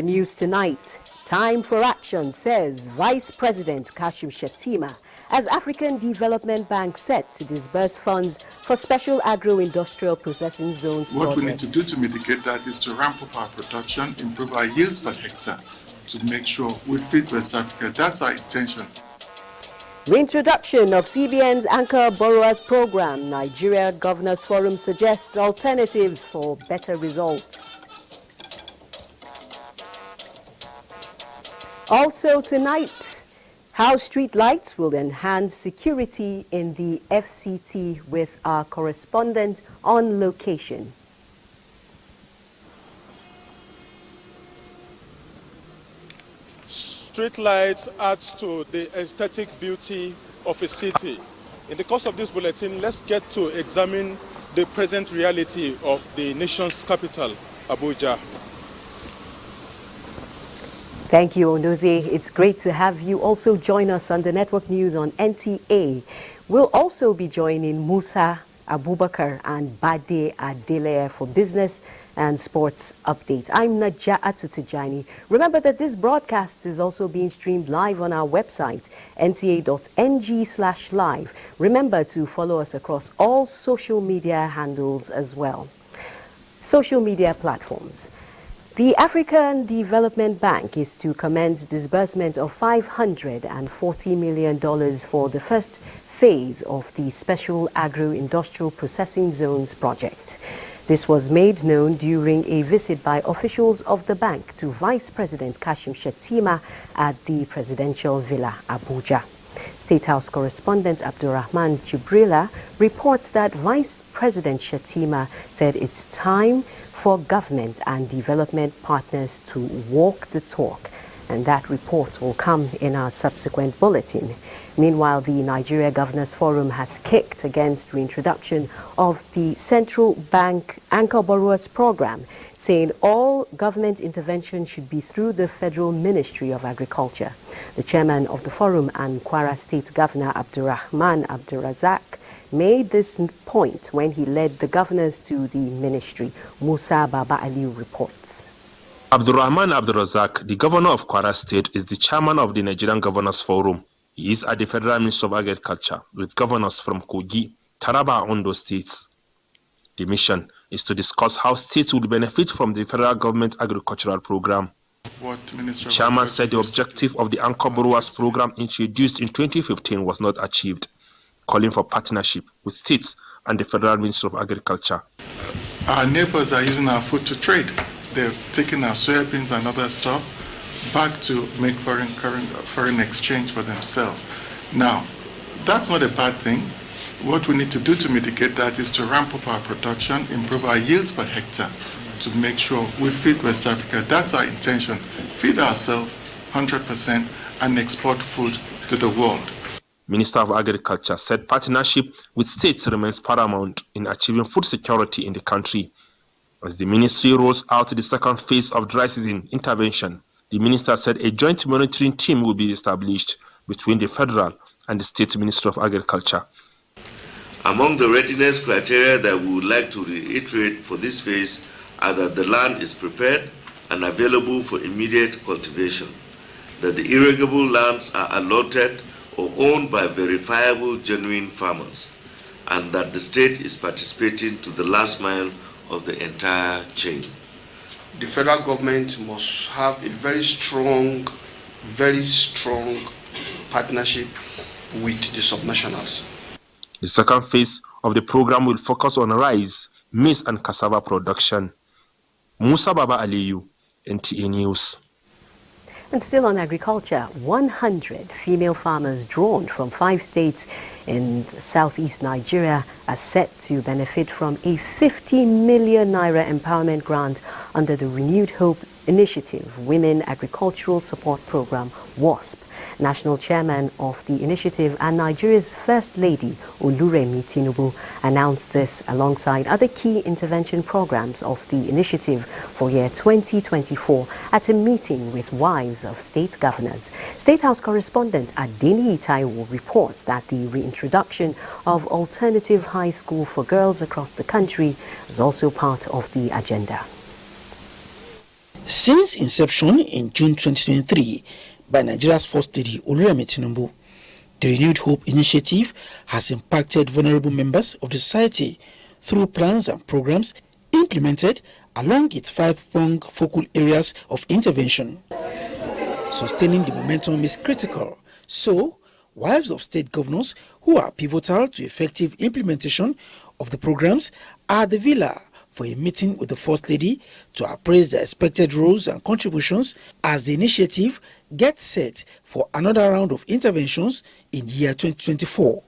news tonight. Time for action, says Vice President Kashim Shettima, as African Development Bank set to disburse funds for special agro-industrial processing zones What projects. we need to do to mitigate that is to ramp up our production, improve our yields per hectare, to make sure we feed West Africa. That's our intention. Reintroduction of CBN's Anchor Borrowers Program. Nigeria Governors Forum suggests alternatives for better results. Also tonight, how street lights will enhance security in the FCT with our correspondent on location. Street lights adds to the aesthetic beauty of a city. In the course of this bulletin, let's get to examine the present reality of the nation's capital, Abuja. Thank you, Onoze. It's great to have you also join us on the network news on NTA. We'll also be joining Musa Abubakar and Bade Adele for business and sports update. I'm Naja'atu Tijani. Remember that this broadcast is also being streamed live on our website, nta.ng/live. Remember to follow us across all social media handles as well. Social media platforms. The African Development Bank is to commence disbursement of $540 million for the first phase of the Special Agro-Industrial Processing Zones project. This was made known during a visit by officials of the bank to Vice President Kashim Shettima at the Presidential Villa, Abuja. State House correspondent Abdurrahman Jibrila reports that Vice President Shettima said it's time for government and development partners to walk the talk, and that report will come in our subsequent bulletin. Meanwhile, the Nigeria Governors Forum has kicked against reintroduction of the Central Bank Anchor Borrowers Program, saying all government intervention should be through the Federal Ministry of Agriculture. The chairman of the forum and Kwara State Governor Abdurrahman Abdurazak made this point when he led the governors to the ministry. Musa Baba Ali reports. Abdurrahman Abdurazak, the governor of Kwara State, is the chairman of the Nigerian Governors Forum. He is at the Federal Ministry of Agriculture with governors from Kogi, Taraba, and Ondo states. The mission is to discuss how states will benefit from the federal government agricultural program. The chairman said the objective of the Anchor Borrowers program introduced in 2015 was not achieved, calling for partnership with states and the Federal Ministry of Agriculture. Our neighbors are using our food to trade. They're taking our soybeans and other stuff back to make foreign exchange for themselves. Now, that's not a bad thing. What we need to do to mitigate that is to ramp up our production, improve our yields per hectare, to make sure we feed West Africa. That's our intention. Feed ourselves 100% and export food to the world. Minister of Agriculture said partnership with states remains paramount in achieving food security in the country. As the ministry rolls out the second phase of dry season intervention, the minister said a joint monitoring team will be established between the federal and the state Ministry of Agriculture. Among the readiness criteria that we would like to reiterate for this phase are that the land is prepared and available for immediate cultivation, that the irrigable lands are allotted or owned by verifiable genuine farmers, and that the state is participating to the last mile of the entire chain. The federal government must have a very strong partnership with the subnationals. The second phase of the program will focus on rice, maize and cassava production. Musa Baba Aliyu, NTA News. And still on agriculture, 100 female farmers drawn from 5 states in southeast Nigeria are set to benefit from a 50 million naira empowerment grant under the Renewed Hope Initiative Women Agricultural Support Program, WASP. National chairman of the initiative and Nigeria's First Lady, Oluremi Tinubu, announced this alongside other key intervention programs of the initiative for year 2024 at a meeting with wives of state governors. State House correspondent Adeni Taiwo reports that the reintroduction of alternative high school for girls across the country is also part of the agenda. Since inception in June 2023 by Nigeria's First Lady Oluyemi Tinubu, the Renewed Hope initiative has impacted vulnerable members of the society through plans and programs implemented along its 5-pronged focal areas of intervention. Sustaining the momentum is critical, so wives of state governors who are pivotal to effective implementation of the programs are at the villa for a meeting with the First Lady to appraise the expected roles and contributions as the initiative gets set for another round of interventions in year 2024.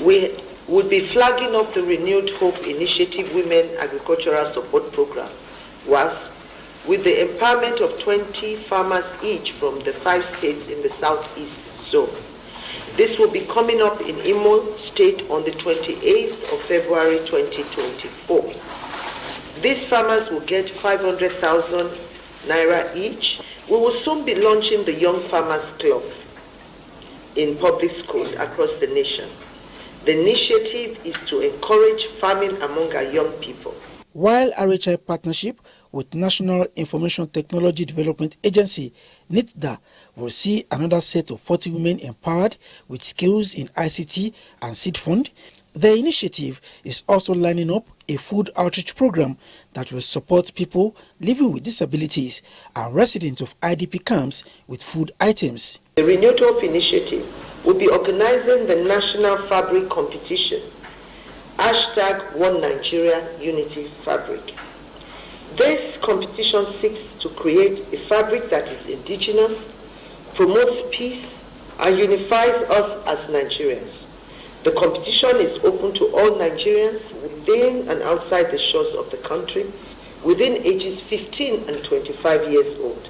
We would be flagging up the Renewed Hope Initiative Women Agricultural Support Program, WASP, with the empowerment of 20 farmers each from the 5 states in the southeast zone. This will be coming up in Imo State on the 28th of February 2024. These farmers will get 500,000 naira each. We will soon be launching the Young Farmers Club in public schools across the nation. The initiative is to encourage farming among our young people. While RHI partnership with National Information Technology Development Agency, NITDA, will see another set of 40 women empowered with skills in ICT and seed fund, the initiative is also lining up a food outreach program that will support people living with disabilities and residents of IDP camps with food items. The Renewed Hope Initiative will be organizing the National Fabric Competition, #One Nigeria Unity Fabric. This competition seeks to create a fabric that is indigenous, promotes peace, and unifies us as Nigerians. The competition is open to all Nigerians within and outside the shores of the country, within ages 15 and 25 years old.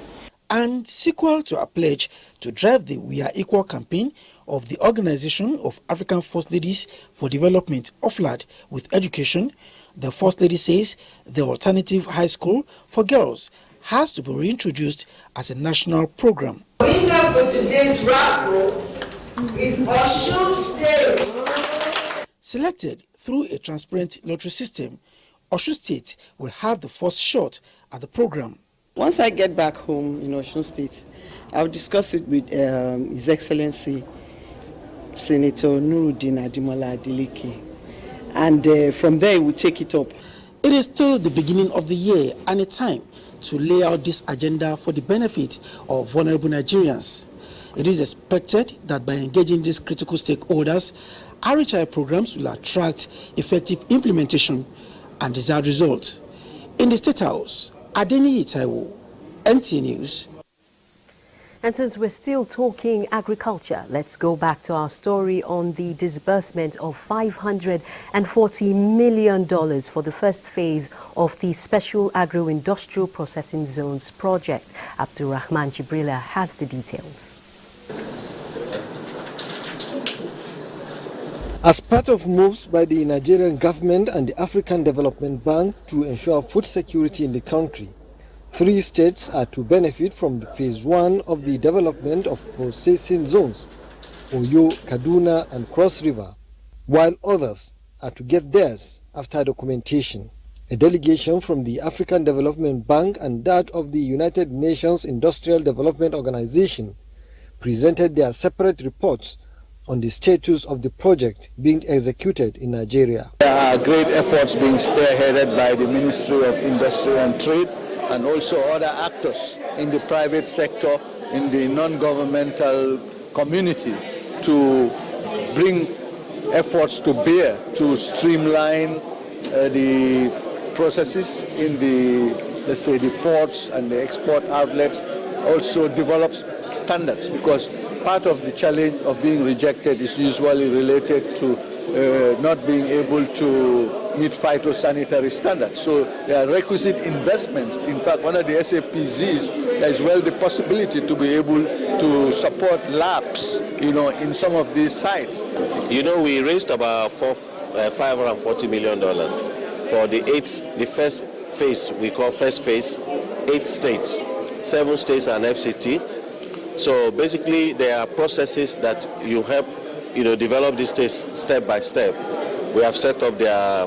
And sequel to our pledge to drive the We Are Equal campaign of the Organization of African First Ladies for Development, OFLAD, with education, the First Lady says the alternative high school for girls has to be reintroduced as a national program. The winner for today's raffle is Osun State. Selected through a transparent lottery system, Osun State will have the first shot at the program. Once I get back home in Osun State, I'll discuss it with His Excellency Senator Nuruddin Ademola Adeleke, and from there we'll take it up. It is still the beginning of the year and a time to lay out this agenda for the benefit of vulnerable Nigerians. It is expected that by engaging these critical stakeholders, RHI programs will attract effective implementation and desired results. In the State House, Adeni Itaiwo, NTA News. And since we're still talking agriculture, let's go back to our story on the disbursement of $540 million for the first phase of the Special Agro-Industrial Processing Zones project. Abdulrahman Jibrila has the details. As part of moves by the Nigerian government and the African Development Bank to ensure food security in the country, 3 states are to benefit from the phase 1 of the development of processing zones, Oyo, Kaduna and Cross River, while others are to get theirs after documentation. A delegation from the African Development Bank and that of the United Nations Industrial Development Organization presented their separate reports on the status of the project being executed in Nigeria. There are great efforts being spearheaded by the Ministry of Industry and Trade and also other actors in the private sector, in the non-governmental community, to bring efforts to bear to streamline the processes in the, let's say, the ports and the export outlets, also develop standards, because part of the challenge of being rejected is usually related to not being able to meet phytosanitary standards. So there are requisite investments. In fact, one of the SAPZs, there is well the possibility to be able to support labs, in some of these sites. We raised about $540 million for the first phase, we call first phase, 8 states, 7 states and FCT. So basically, there are processes that you help, develop these states step by step. We have set up their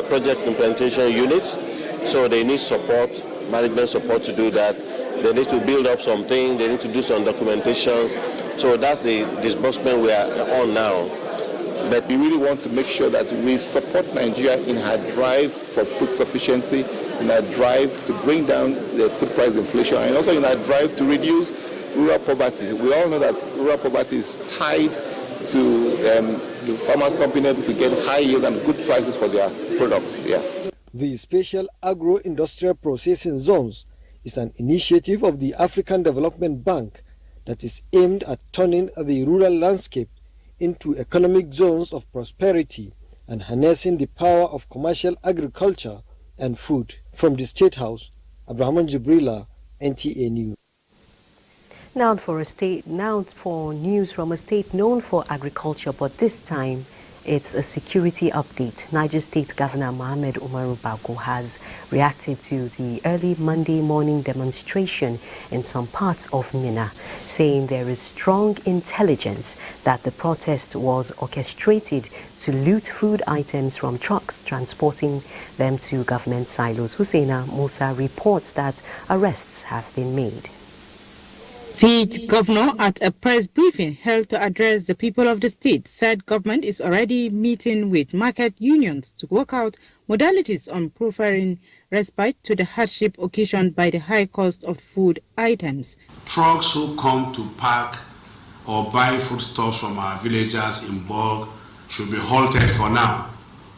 project implementation units, so they need support, management support to do that. They need to build up something, they need to do some documentations. So that's the disbursement we are on now. But we really want to make sure that we support Nigeria in her drive for food sufficiency, in her drive to bring down the food price inflation, and also in her drive to reduce rural poverty. We all know that rural poverty is tied to the farmers not being able to get high yield and good prices for their products. Yeah. The Special Agro-Industrial Processing Zones is an initiative of the African Development Bank that is aimed at turning the rural landscape into economic zones of prosperity and harnessing the power of commercial agriculture and food. From the State House, Abraham Jibrila, NTA News. Now for news from a state known for agriculture, but this time it's a security update. Niger State Governor Mohammed Umaru Bago has reacted to the early Monday morning demonstration in some parts of Minna, saying there is strong intelligence that the protest was orchestrated to loot food items from trucks transporting them to government silos. Husseina Musa reports that arrests have been made. State Governor, at a press briefing held to address the people of the state, said government is already meeting with market unions to work out modalities on proffering respite to the hardship occasioned by the high cost of food items. Trucks who come to park or buy foodstuffs from our villagers in bulk should be halted for now.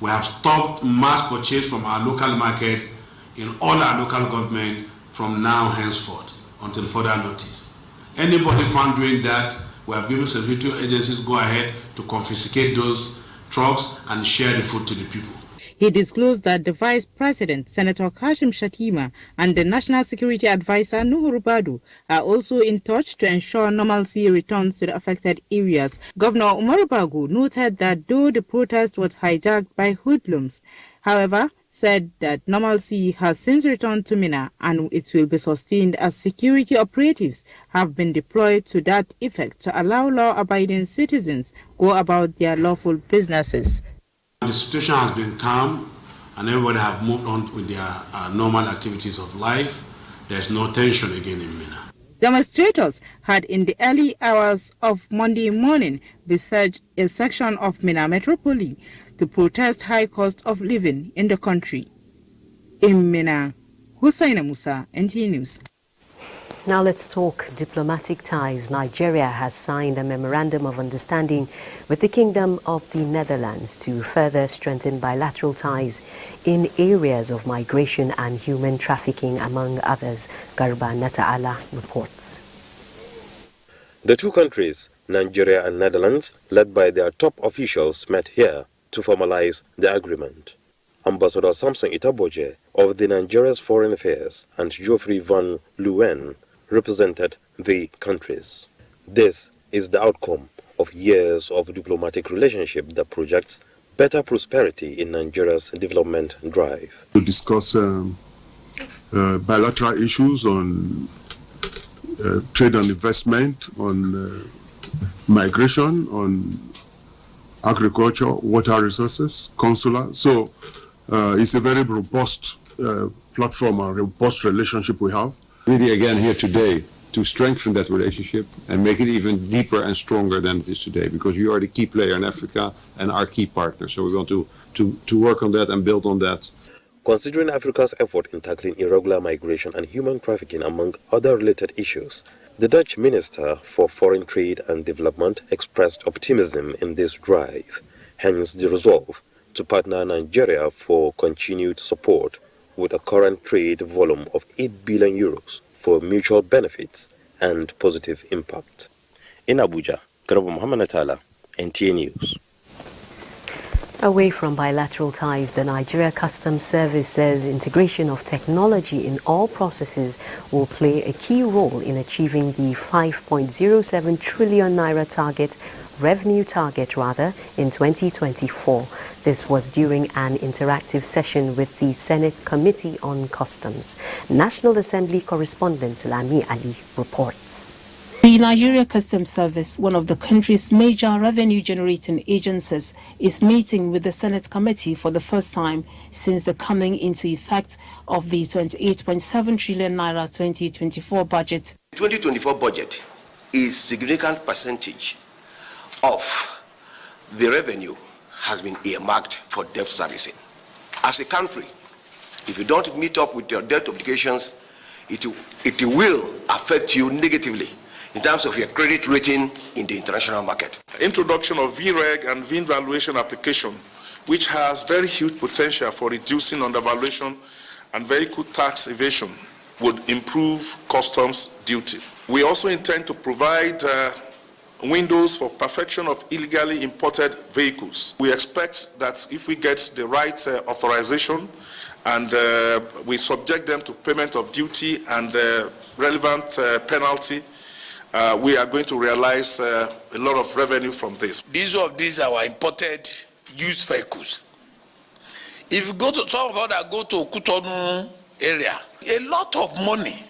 We have stopped mass purchase from our local market in all our local government from now henceforth until further notice. Anybody found doing that, we have given security agencies go ahead to confiscate those trucks and share the food to the people. He disclosed that the Vice President, Senator Kashim Shatima, and the National Security Advisor, Nuhuru Badu, are also in touch to ensure normalcy returns to the affected areas. Governor Umaru Bago noted that though the protest was hijacked by hoodlums, however, said that normalcy has since returned to Minna and it will be sustained as security operatives have been deployed to that effect to allow law-abiding citizens go about their lawful businesses. The situation has been calm and everybody have moved on with their normal activities of life. There's no tension again in Minna. Demonstrators had in the early hours of Monday morning besieged a section of Minna Metropole to protest high cost of living in the country. In Minna, Husseina Musa, NTA News. Now let's talk diplomatic ties. Nigeria has signed a memorandum of understanding with the Kingdom of the Netherlands to further strengthen bilateral ties in areas of migration and human trafficking, among others. Garba Nata'ala reports. The two countries, Nigeria and Netherlands, led by their top officials, met here to formalize the agreement. Ambassador Samson Itaboje of the Nigeria's Foreign Affairs and Geoffrey van Leeuwen represented the countries. This is the outcome of years of diplomatic relationship that projects better prosperity in Nigeria's development drive. To discuss bilateral issues on trade and investment, on migration, on agriculture, water resources, consular. So it's a very robust platform and robust relationship we have. Really again here today to strengthen that relationship and make it even deeper and stronger than it is today, because you are the key player in Africa and our key partner. So we want to work on that and build on that. Considering Africa's effort in tackling irregular migration and human trafficking among other related issues, the Dutch Minister for Foreign Trade and Development expressed optimism in this drive, hence the resolve to partner Nigeria for continued support with a current trade volume of 8 billion euros for mutual benefits and positive impact. In Abuja, Muhammad Natala, NTA News. Away from bilateral ties, the Nigeria Customs Service says integration of technology in all processes will play a key role in achieving the 5.07 trillion naira revenue target in 2024. This was during an interactive session with the Senate Committee on Customs. National Assembly correspondent Lami Ali reports. The Nigeria Customs Service, one of the country's major revenue-generating agencies, is meeting with the Senate Committee for the first time since the coming into effect of the 28.7 trillion naira 2024 budget. The 2024 budget is significant percentage of the revenue has been earmarked for debt servicing. As a country, if you don't meet up with your debt obligations, it will affect you negatively in terms of your credit rating in the international market. Introduction of VREG and VIN valuation application, which has very huge potential for reducing undervaluation and vehicle tax evasion, would improve customs duty. We also intend to provide windows for perfection of illegally imported vehicles. We expect that if we get the right authorization and we subject them to payment of duty and relevant penalty, we are going to realize a lot of revenue from this. These are our imported used vehicles. If you go to some of us that go to Kutonu area, a lot of money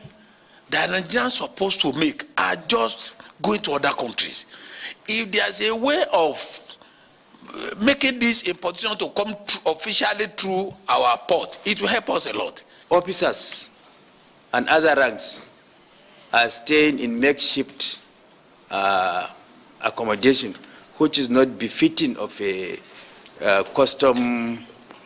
that Nigerians are supposed to make are just going to other countries. If there's a way of making this importation to come officially through our port, it will help us a lot. Officers and other ranks are staying in makeshift accommodation, which is not befitting of a custom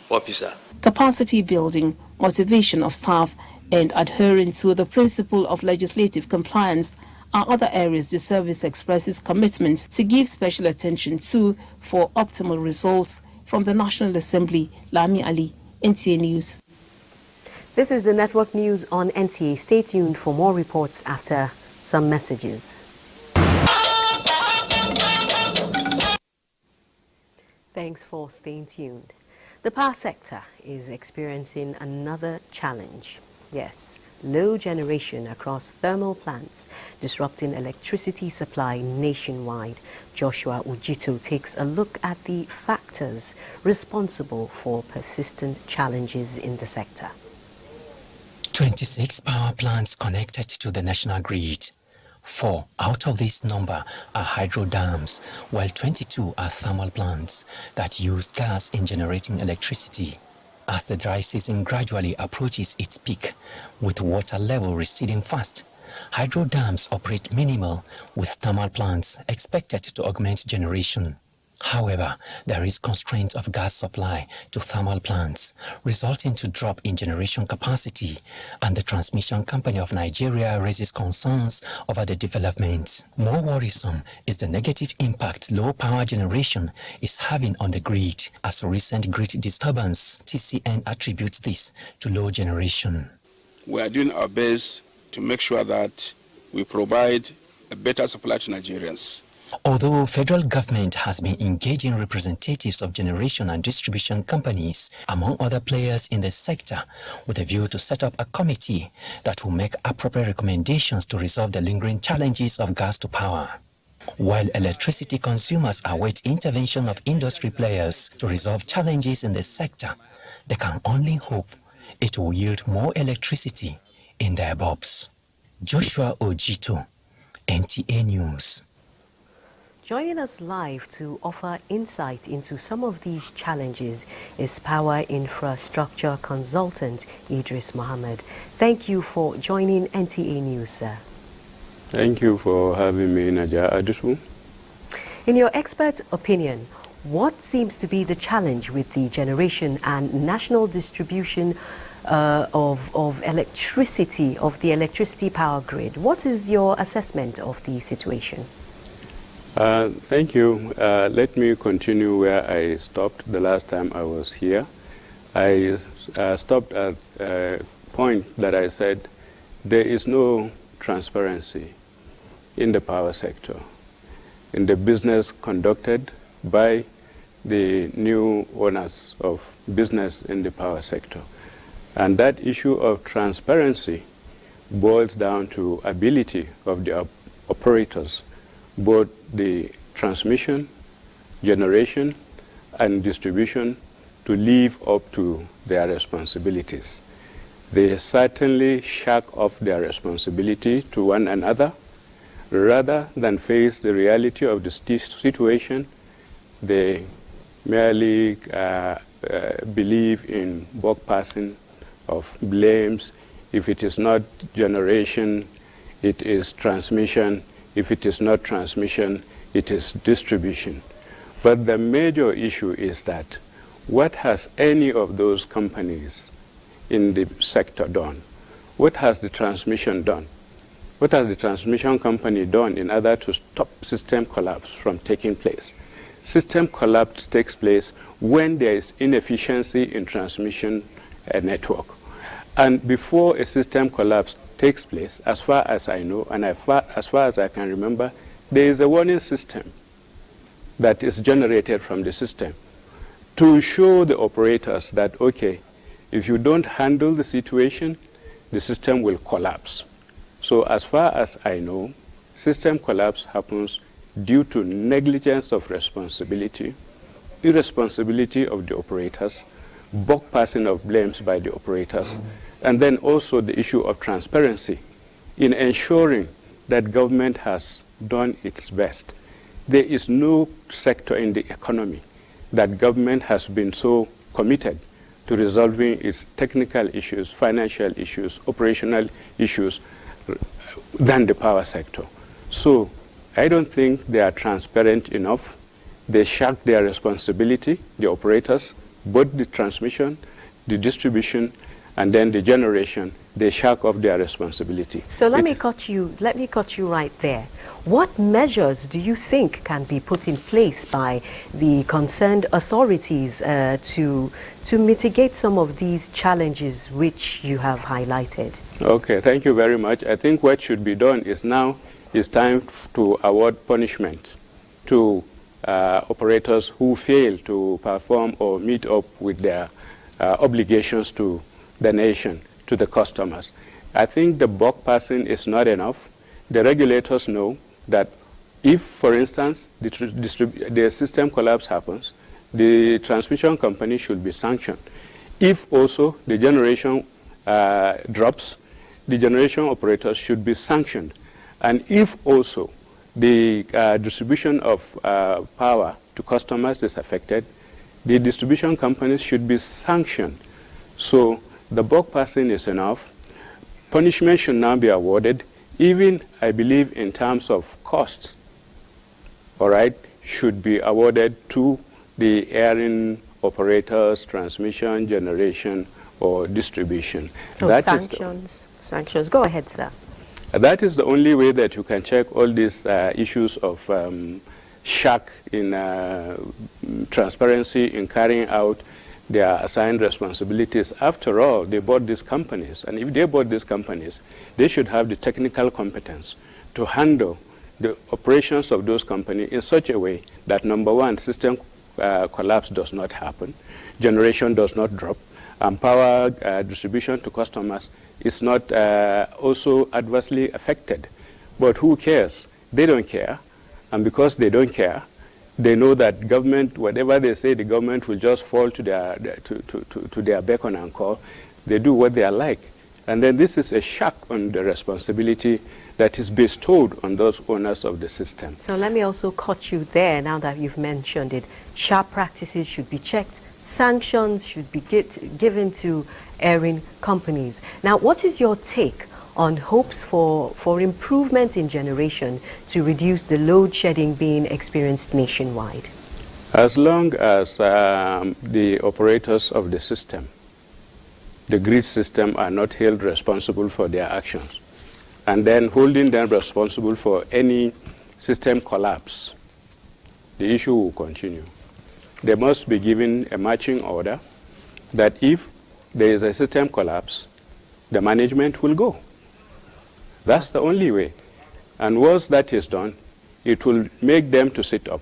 officer. Capacity building, motivation of staff, and adhering to the principle of legislative compliance are other areas the service expresses commitment to give special attention to for optimal results. From the National Assembly, Lami Ali, NTA News. This is the network news on NTA. Stay tuned for more reports after some messages. Thanks for staying tuned. The power sector is experiencing another challenge. Yes, low generation across thermal plants, disrupting electricity supply nationwide. Joshua Ujito takes a look at the factors responsible for persistent challenges in the sector. 26 power plants connected to the national grid. 4 out of this number are hydro dams, while 22 are thermal plants that use gas in generating electricity. As the dry season gradually approaches its peak, with water level receding fast, hydro dams operate minimal, with thermal plants expected to augment generation. However, there is constraint of gas supply to thermal plants, resulting to drop in generation capacity, and the Transmission Company of Nigeria raises concerns over the development. More worrisome is the negative impact low power generation is having on the grid. As a recent grid disturbance, TCN attributes this to low generation. We are doing our best to make sure that we provide a better supply to Nigerians. Although federal government has been engaging representatives of generation and distribution companies, among other players in the sector, with a view to set up a committee that will make appropriate recommendations to resolve the lingering challenges of gas to power. While electricity consumers await intervention of industry players to resolve challenges in the sector, they can only hope it will yield more electricity in their bulbs. Joshua Ojito, NTA News. Joining us live to offer insight into some of these challenges is Power Infrastructure Consultant Idris Muhammad. Thank you for joining NTA News, sir. Thank you for having me, Naja Adusu. In your expert opinion, what seems to be the challenge with the generation and national distribution of electricity, of the electricity power grid? What is your assessment of the situation? Thank you. Let me continue where I stopped the last time I was here. I stopped at a point that I said there is no transparency in the power sector, in the business conducted by the new owners of business in the power sector. And that issue of transparency boils down to ability of the operators, both the transmission, generation, and distribution, to live up to their responsibilities. They certainly shirk off their responsibility to one another, Rather than face the reality of the situation, they merely believe in buck passing of blames. If it is not generation, it is transmission. If it is not transmission, it is distribution. But the major issue is that what has any of those companies in the sector done? What has the transmission done? What has the transmission company done in order to stop system collapse from taking place? System collapse takes place when there is inefficiency in transmission network. And before a system collapse takes place, as far as I know, and as far as I can remember, there is a warning system that is generated from the system to show the operators that, okay, if you don't handle the situation, the system will collapse. So as far as I know, system collapse happens due to negligence of responsibility, irresponsibility of the operators, buck passing of blames by the operators, and then also the issue of transparency in ensuring that government has done its best. There is no sector in the economy that government has been so committed to resolving its technical issues, financial issues, operational issues than the power sector. So I don't think they are transparent enough. They shirk their responsibility, the operators, both the transmission, the distribution, and then the generation. They shirk off their responsibility. So let me cut you right there. What measures do you think can be put in place by the concerned authorities to mitigate some of these challenges which you have highlighted? Okay, thank you very much. I think what should be done is now it's time to award punishment to operators who fail to perform or meet up with their obligations to the nation, to the customers. I think the buck passing is not enough. The regulators know that if, for instance, the system collapse happens, the transmission company should be sanctioned. If also the generation drops, the generation operators should be sanctioned. And if also the distribution of power to customers is affected, the distribution companies should be sanctioned. So the buck passing is enough. Punishment should now be awarded, even, I believe, in terms of costs, all right, should be awarded to the airing operators, transmission, generation, or distribution. So that sanctions. Go ahead, sir. That is the only way that you can check all these issues of shirk in transparency in carrying out their assigned responsibilities. After all, they bought these companies, and if they bought these companies, they should have the technical competence to handle the operations of those companies in such a way that, number one, system collapse does not happen, generation does not drop, and power distribution to customers is not also adversely affected. But who cares? They don't care, and because they don't care, they know that government, whatever they say, the government will just fall to their beckon and call. They do what they are like. And then this is a shock on the responsibility that is bestowed on those owners of the system. So let me also cut you there now that you've mentioned it. Sharp practices should be checked. Sanctions should be given to airing companies. Now, what is your take on hopes for improvement in generation to reduce the load shedding being experienced nationwide? As long as the operators of the system, the grid system, are not held responsible for their actions, and then holding them responsible for any system collapse, the issue will continue. They must be given a marching order that if there is a system collapse, the management will go. That's the only way. And once that is done, it will make them to sit up.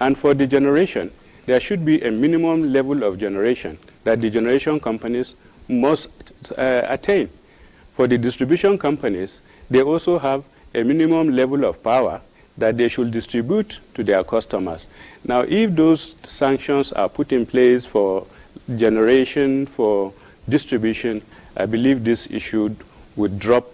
And for the generation, there should be a minimum level of generation that the generation companies must attain. For the distribution companies, they also have a minimum level of power that they should distribute to their customers. Now, if those sanctions are put in place for generation, for distribution, I believe this issue would drop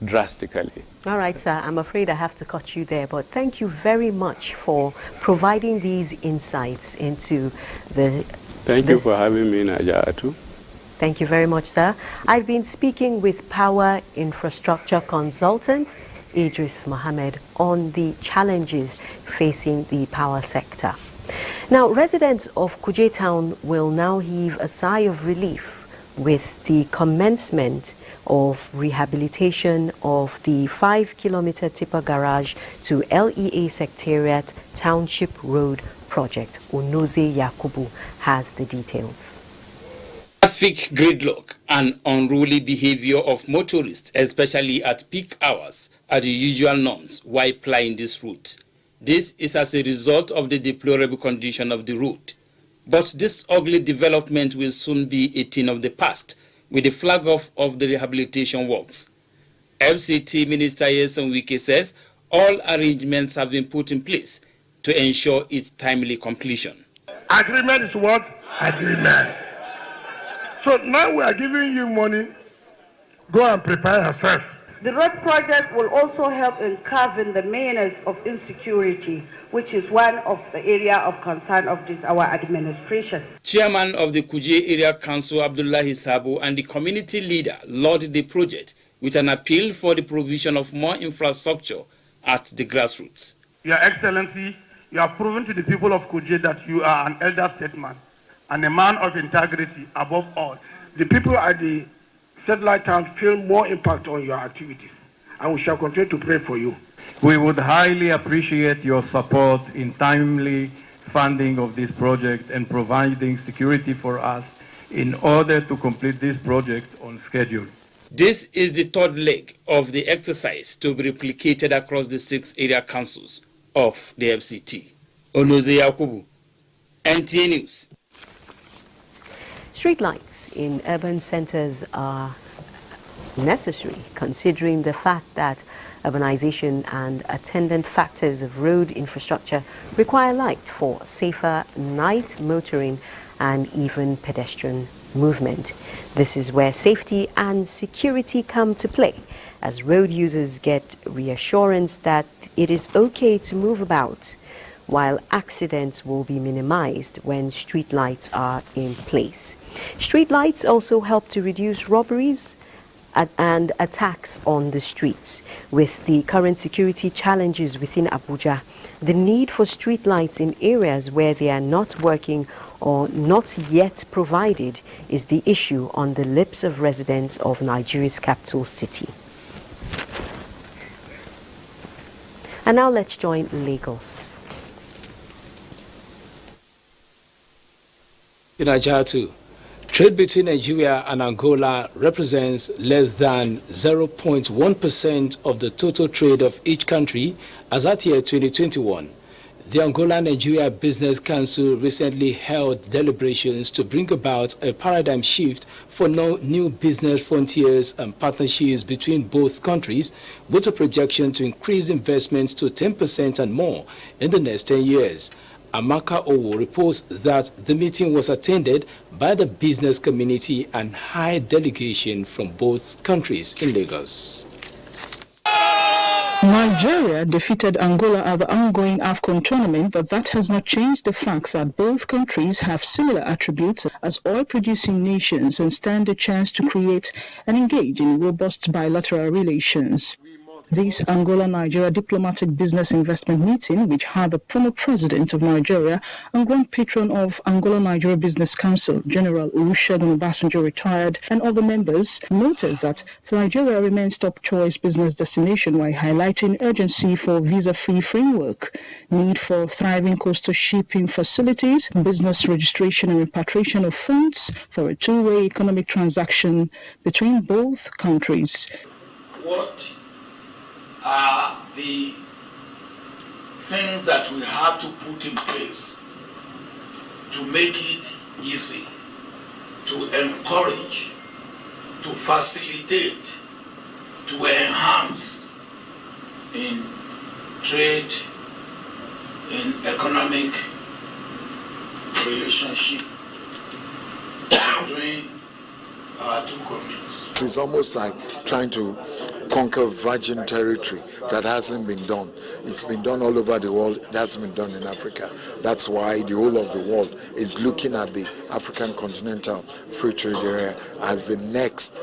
drastically. All right, sir, I'm afraid I have to cut you there, but thank you very much for providing these insights into the... Thank you for having me, Najatu. Thank you very much, sir. I've been speaking with power infrastructure consultant Idris Muhammad on the challenges facing the power sector. Now, residents of Kuje Town will now heave a sigh of relief with the commencement of rehabilitation of the 5-kilometer tipper garage to LEA Secretariat Township Road project. Onoze Yakubu has the details. Traffic gridlock and unruly behavior of motorists, especially at peak hours, are the usual norms while plying this route. This is as a result of the deplorable condition of the road. But this ugly development will soon be a thing of the past with the flag off of the rehabilitation works. FCT Minister Yeson Wike says all arrangements have been put in place to ensure its timely completion. Agreement is what? Agreement. So now we are giving you money. Go and prepare yourself. The road project will also help in curbing the menace of insecurity, which is one of the area of concern of our administration. Chairman of the Kuje Area Council, Abdullahi Sabo, and the community leader lauded the project with an appeal for the provision of more infrastructure at the grassroots. Your Excellency, you have proven to the people of Kuje that you are an elder statesman and a man of integrity above all. The people at the satellite town feel more impact on your activities, and we shall continue to pray for you. We would highly appreciate your support in timely funding of this project and providing security for us in order to complete this project on schedule. This is the third leg of the exercise to be replicated across the 6 area councils of the FCT. Onoze Yakubu, NTA News. Streetlights in urban centers are necessary, considering the fact that urbanization and attendant factors of road infrastructure require light for safer night motoring and even pedestrian movement. This is where safety and security come to play, as road users get reassurance that it is okay to move about, while accidents will be minimized when street lights are in place. Street lights also help to reduce robberies and attacks on the streets. With the current security challenges within Abuja, the need for street lights in areas where they are not working or not yet provided is the issue on the lips of residents of Nigeria's capital city. And now let's join Lagos. In Ajatu, trade between Nigeria and Angola represents less than 0.1% of the total trade of each country as at year 2021. The Angola-Nigeria Business Council recently held deliberations to bring about a paradigm shift for new business frontiers and partnerships between both countries, with a projection to increase investments to 10% and more in the next 10 years. Amaka Owo reports that the meeting was attended by the business community and high delegation from both countries in Lagos. Nigeria defeated Angola at the ongoing AFCON tournament, but that has not changed the fact that both countries have similar attributes as oil-producing nations and stand a chance to create and engage in robust bilateral relations. This Angola-Nigeria diplomatic business investment meeting, which had the former president of Nigeria and grand patron of Angola-Nigeria Business Council, General Olusegun Obasanjo, retired, and other members, noted that Nigeria remains top choice business destination while highlighting urgency for visa-free framework, need for thriving coastal shipping facilities, business registration and repatriation of funds for a two-way economic transaction between both countries. What are the things that we have to put in place to make it easy, to encourage, to facilitate, to enhance in trade, in economic relationship between our two countries? It's almost like trying to conquer virgin territory. That hasn't been done. It's been done all over the world. It hasn't been done in Africa. That's why the whole of the world is looking at the African Continental Free Trade Area as the next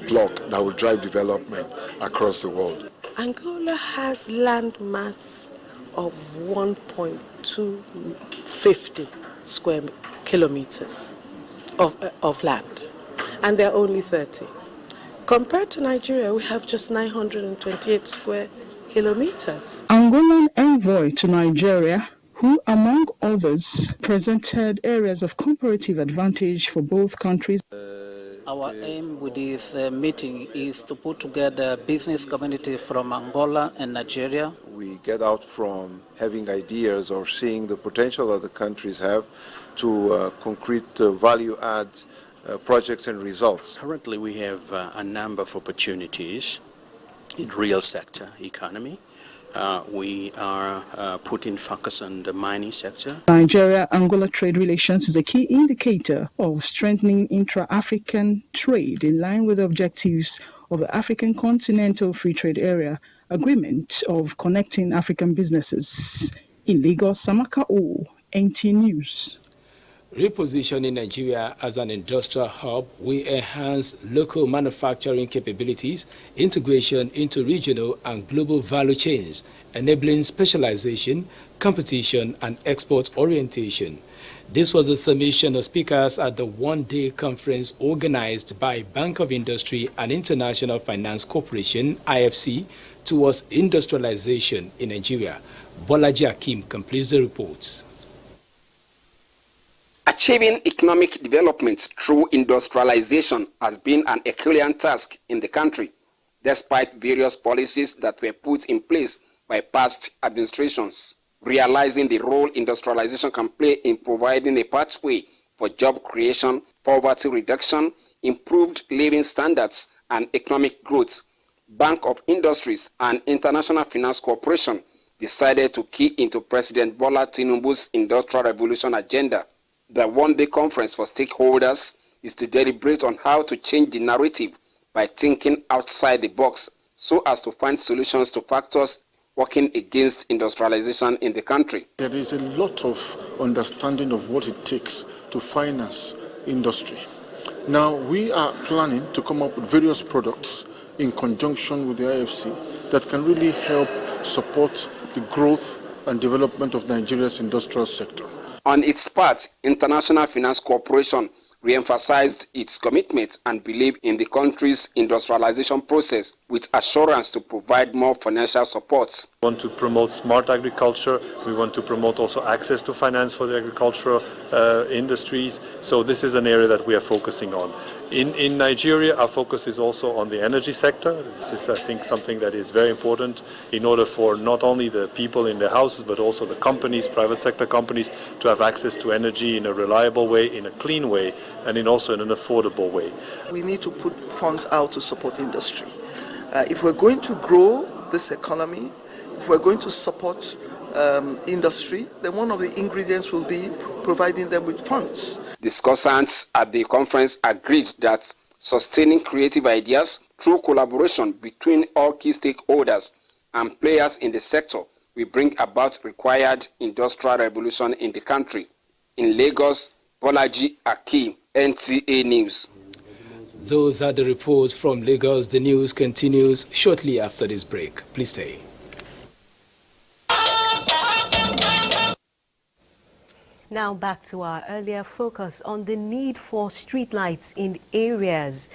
block that will drive development across the world. Angola has land mass of 1.250 square kilometers of land, and there are only 30. Compared to Nigeria, we have just 928 square kilometers. Angolan envoy to Nigeria, who among others presented areas of comparative advantage for both countries. Our aim with this meeting is to put together a business community from Angola and Nigeria. We get out from having ideas or seeing the potential that the countries have to concrete value-add projects and results. Currently, we have a number of opportunities in real sector economy. We are putting focus on the mining sector. Nigeria-Angola trade relations is a key indicator of strengthening intra-African trade in line with the objectives of the African Continental Free Trade Area Agreement of connecting African businesses. In Lagos, Samaka O, NTA News. Repositioning Nigeria as an industrial hub will enhance local manufacturing capabilities, integration into regional and global value chains, enabling specialization, competition, and export orientation. This was a summation of speakers at the one-day conference organized by Bank of Industry and International Finance Corporation, IFC, towards industrialization in Nigeria. Bolaji Akim completes the report. Achieving economic development through industrialization has been an Herculean task in the country, despite various policies that were put in place by past administrations. Realizing the role industrialization can play in providing a pathway for job creation, poverty reduction, improved living standards, and economic growth, Bank of Industries and International Finance Corporation decided to key into President Bola Tinubu's Industrial Revolution agenda. The one-day conference for stakeholders is to deliberate on how to change the narrative by thinking outside the box so as to find solutions to factors working against industrialization in the country. There is a lot of understanding of what it takes to finance industry. Now, we are planning to come up with various products in conjunction with the IFC that can really help support the growth and development of Nigeria's industrial sector. On its part, International Finance Corporation re-emphasized its commitment and belief in the country's industrialization process with assurance to provide more financial support. We want to promote smart agriculture. We want to promote also access to finance for the agricultural industries. So this is an area that we are focusing on. In Nigeria, our focus is also on the energy sector. This is, I think, something that is very important in order for not only the people in their houses, but also the companies, private sector companies, to have access to energy in a reliable way, in a clean way, and also in an affordable way. We need to put funds out to support industry. If we're going to grow this economy, if we're going to support industry, then one of the ingredients will be providing them with funds. Discussants at the conference agreed that sustaining creative ideas through collaboration between all key stakeholders and players in the sector will bring about required industrial revolution in the country. In Lagos, Bolaji Akim, NTA News. Those are the reports from Lagos. The news continues shortly after this break. Please stay. Now back to our earlier focus on the need for streetlights in areas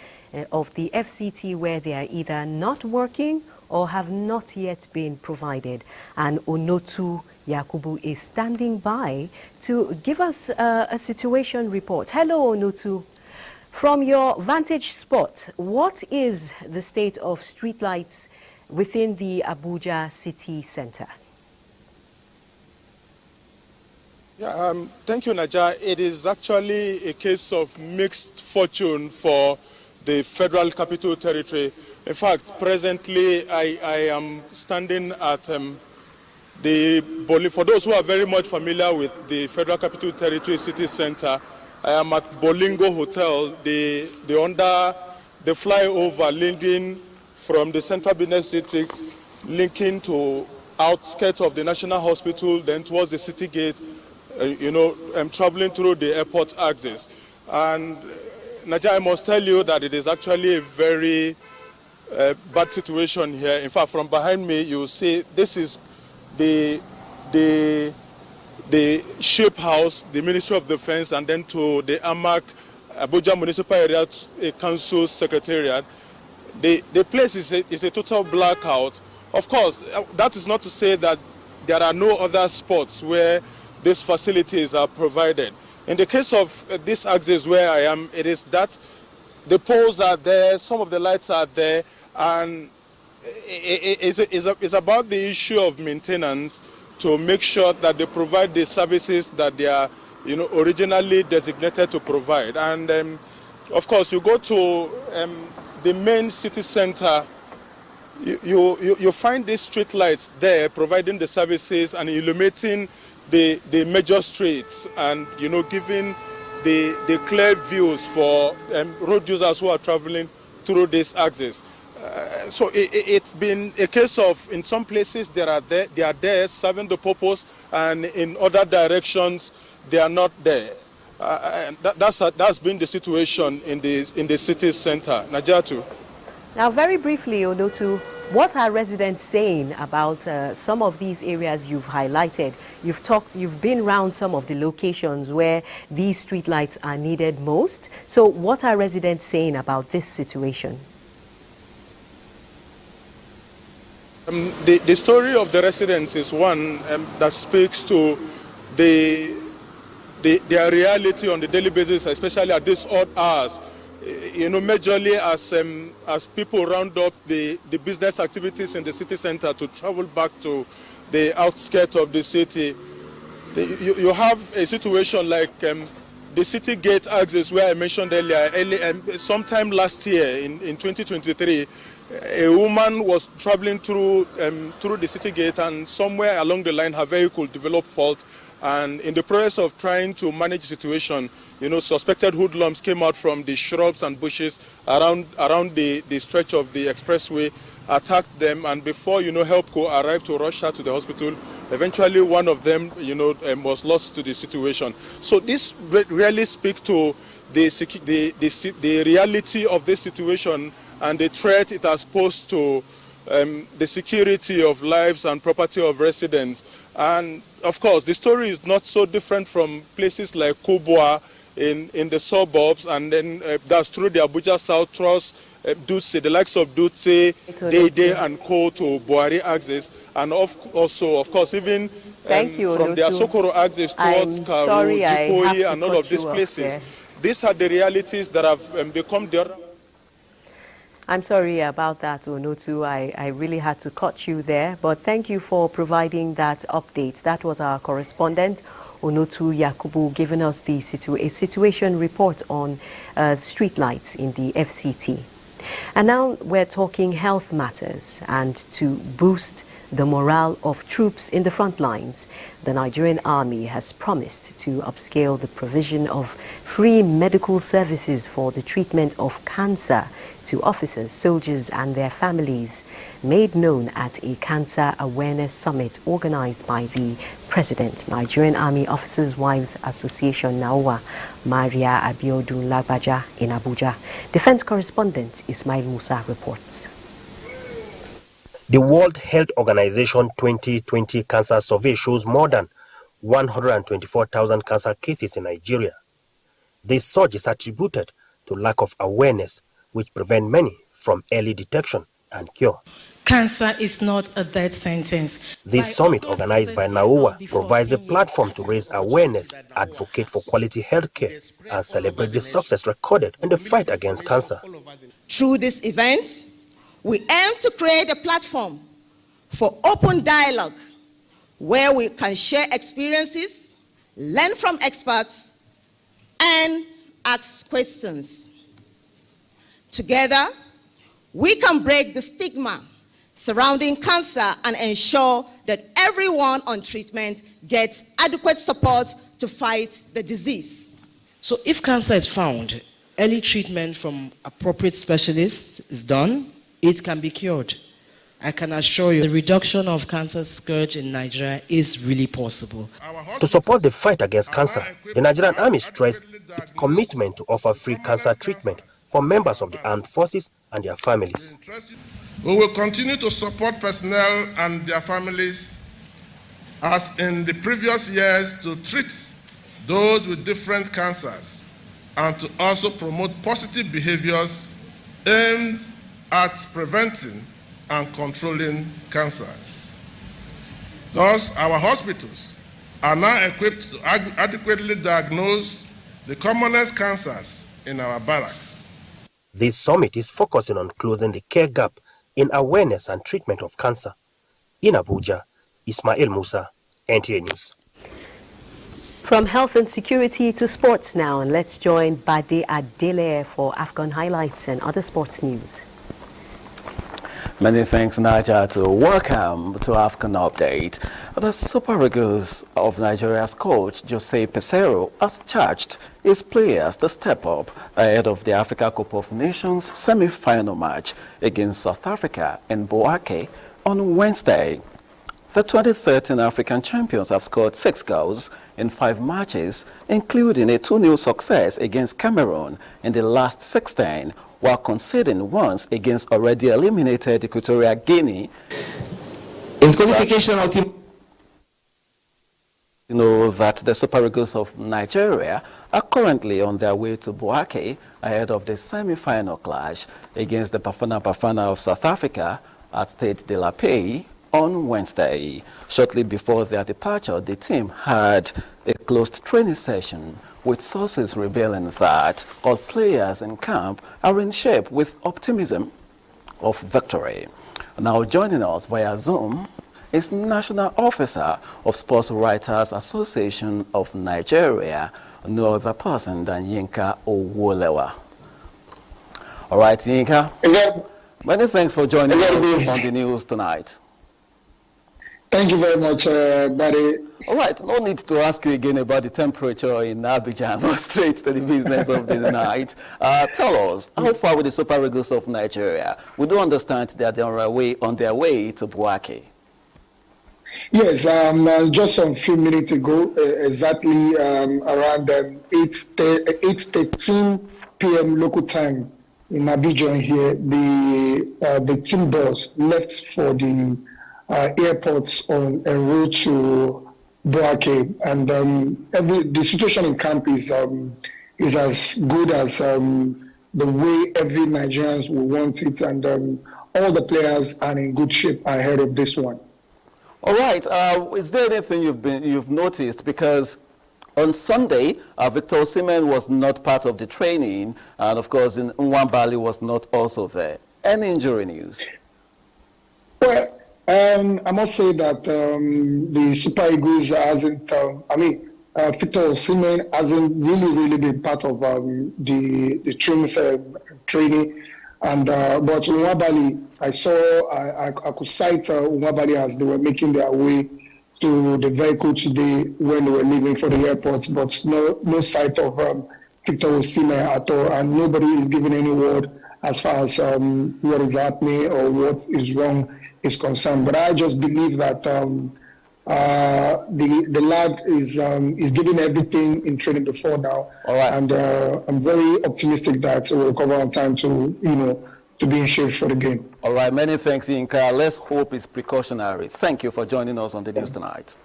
of the FCT where they are either not working or have not yet been provided. And Onotu Yakubu is standing by to give us a situation report. Hello, Onotu. From your vantage spot, what is the state of streetlights within the Abuja city center? Yeah, thank you, Naja. It is actually a case of mixed fortune for the Federal Capital Territory. In fact, presently I am standing at for those who are very much familiar with the Federal Capital Territory City Center, I am at Bolingo Hotel, the under the flyover leading from the central business district linking to outskirts of the National Hospital, then towards the city gate, traveling through the airport axis. And Nigeria, I must tell you that it is actually a very bad situation here. In fact, from behind me, you see this is the shape house, the Ministry of Defense, and then to the AMAC, Abuja Municipal Area Council Secretariat. The place is a total blackout. Of course, that is not to say that there are no other spots where these facilities are provided. In the case of this axis where I am, it is that the poles are there, some of the lights are there, and it's about the issue of maintenance to make sure that they provide the services that they are originally designated to provide. And of course, you go to the main city center, you find these street lights there providing the services and illuminating the major streets and giving the clear views for road users who are traveling through this axis. So it's been a case of, in some places they are there serving the purpose, and in other directions they are not there. That's been the situation in the city center. Najatu. Now, very briefly, Onotu, what are residents saying about some of these areas you've highlighted? You've been around some of the locations where these streetlights are needed most. So what are residents saying about this situation? The story of the residents is one that speaks to their reality on the daily basis, especially at these odd hours. Majorly as people round up the business activities in the city center to travel back to the outskirts of the city. You have a situation like the city gate axis where I mentioned earlier, sometime last year in 2023, a woman was traveling through the city gate, and somewhere along the line her vehicle developed fault, and in the process of trying to manage the situation, suspected hoodlums came out from the shrubs and bushes around the stretch of the expressway, attacked them, and before help could arrive to rush her to the hospital. Eventually one of them was lost to the situation. So this really speaks to the reality of this situation and the threat it has posed to the security of lives and property of residents. And of course, the story is not so different from places like Kubwa in the suburbs, and then that's through the Abuja South Trust, Dutse, the likes of Dutse, Dede and Co to Buhari axis, and also, of course, even from the Asokoro axis towards Karu, Jikoyi, and all of these places. These are the realities that have become the... I'm sorry about that, Onotu. I really had to cut you there, but thank you for providing that update. That was our correspondent, Onotu Yakubu, giving us a situation report on streetlights in the FCT. And now we're talking health matters, and to boost the morale of troops in the front lines, the Nigerian Army has promised to upscale the provision of free medical services for the treatment of cancer to officers, soldiers and their families, made known at a cancer awareness summit organized by the President, Nigerian Army Officers' Wives Association, NAOA, Maria Abiodun Lagbaja in Abuja. Defense correspondent Ismail Musa reports. The World Health Organization 2020 Cancer Survey shows more than 124,000 cancer cases in Nigeria. This surge is attributed to lack of awareness, which prevent many from early detection and cure. Cancer is not a death sentence. This summit, organized by NAOA, provides a platform to raise awareness, advocate for quality health care, and celebrate the success recorded in the fight against cancer. Through this event, we aim to create a platform for open dialogue where we can share experiences, learn from experts, and ask questions. Together, we can break the stigma surrounding cancer and ensure that everyone on treatment gets adequate support to fight the disease. So if cancer is found, early treatment from appropriate specialists is done, it can be cured. I can assure you the reduction of cancer scourge in Nigeria is really possible. To support the fight against cancer, the Nigerian Army stressed its commitment to offer free cancer treatment for members of the armed forces and their families. We will continue to support personnel and their families as in the previous years to treat those with different cancers and to also promote positive behaviors aimed at preventing and controlling cancers. Thus, our hospitals are now equipped to adequately diagnose the commonest cancers in our barracks. This summit is focusing on closing the care gap in awareness and treatment of cancer. In Abuja, Ismail Musa, NTA News. From health and security to sports now, and let's join Bade Adele for AFCON highlights and other sports news. Many thanks, Niger. Welcome to AFCON Update. The Super Eagles of Nigeria's coach, Jose Peseiro, has charged his players to step up ahead of the Africa Cup of Nations semi-final match against South Africa in Bouake on Wednesday. The 2013 African champions have scored 6 goals in 5 matches, including a 2-0 success against Cameroon in the last 16, while conceding once against already eliminated Equatorial Guinea. In qualification of team, you know that the Super Eagles of Nigeria are currently on their way to Bouake ahead of the semi-final clash against the Bafana of South Africa at Stade de la Paix on Wednesday. Shortly before their departure, the team had a closed training session with sources revealing that all players in camp are in shape with optimism of victory. Now joining us via Zoom is National Officer of Sports Writers Association of Nigeria, no other person than Yinka Owolewa. All right, Yinka, many thanks for joining us on the news tonight. Thank you very much, Barry. All right, no need to ask you again about the temperature in Abuja. Go straight to the business of the night. Tell us, how far with the Super Eagles of Nigeria? We do understand that they are on their way to Bouake. Yes, just a few minutes ago, exactly around 8:13 p.m. local time in Abidjan here, the team bus left for the airports en route to Bouake, and the situation in camp is as good as the way every Nigerian will want it, and all the players are in good shape ahead of this one. All right. Is there anything you've noticed? Because on Sunday, Victor Osimhen was not part of the training, and of course, Nwabali was not also there. Any injury news? Well, I must say that the Super Eagles hasn't. Victor Osimhen hasn't really been part of the team's training. And but Nwabali, I could cite Nwabali as they were making their way to the vehicle today when they were leaving for the airport, but no sight of Victor Osimhen at all, and nobody is giving any word as far as what is happening or what is wrong is concerned. But I just believe that the lad is giving everything in training before now, and I'm very optimistic that it will recover on time to be in shape for the game. All right, many thanks, Yinka. Let's hope it's precautionary. Thank you for joining us on the news tonight.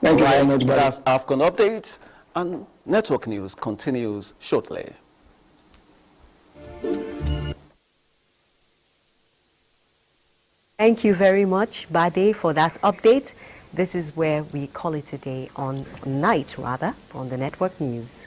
Thank you very much. That's AFCON Update, and Network News continues shortly. Thank you very much, Bade, for that update. This is where we call it a day on the Network News.